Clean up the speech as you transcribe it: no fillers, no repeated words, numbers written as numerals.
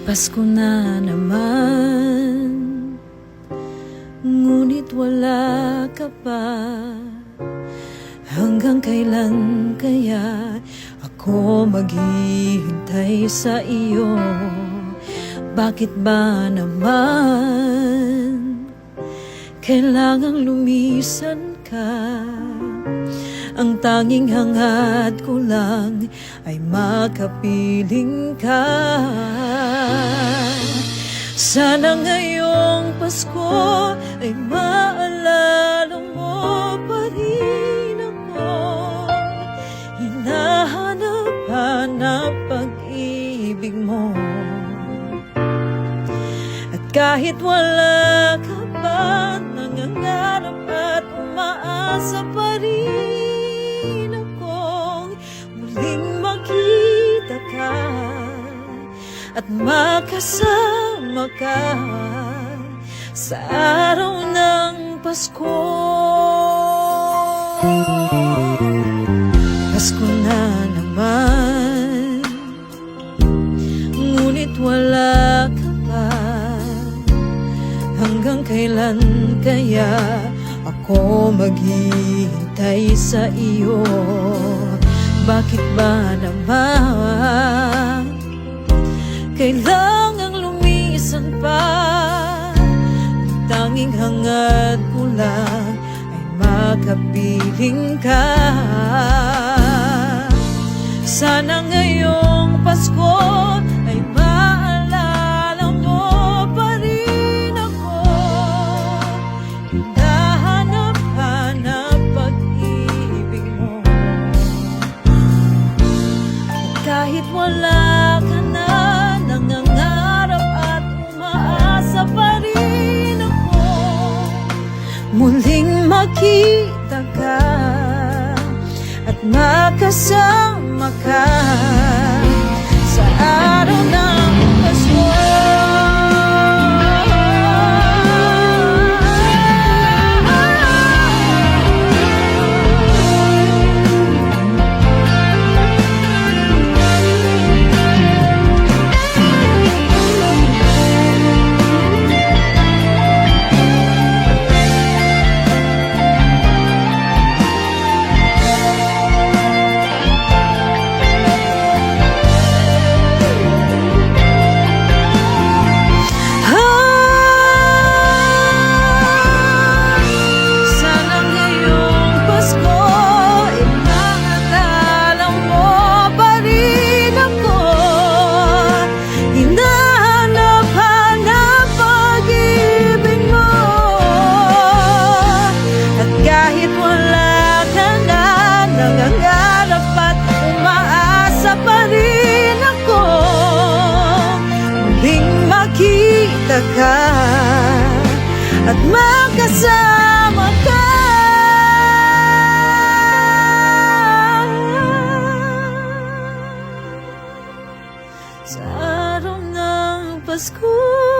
Pasko na naman, ngunit wala ka pa. Hanggang kailan kaya ako maghihintay sa iyo? Bakit ba naman kailangang lumisan ka? Ang tanging hangad ko lang ay makapiling ka. Sana ngayong Pasko ay maalala mo pa rin ako. Hinahanap-hanap pag-ibig mo. At kahit wala ka pa, nangangarap at umaasa pa rin makita ka at makasama ka sa araw ng Pasko. Pasko na naman, ngunit wala ka pa. Hanggang kailan kaya ako maghihintay sa iyo? Bakit ba naman kailangang lumisan pa? Tanging hangad ko lang ay makapiling ka. Sana ngayong Pasko ay maalala mo pa rin ako. Hinahanap-hanap pag-ibig mo. Kahit wala ka na, nangangarap at umaasa pa rin ako. Muling makita ka at makasama ka sa araw ng Pasko. Makita ka at makasama ka sa araw ng Pasko.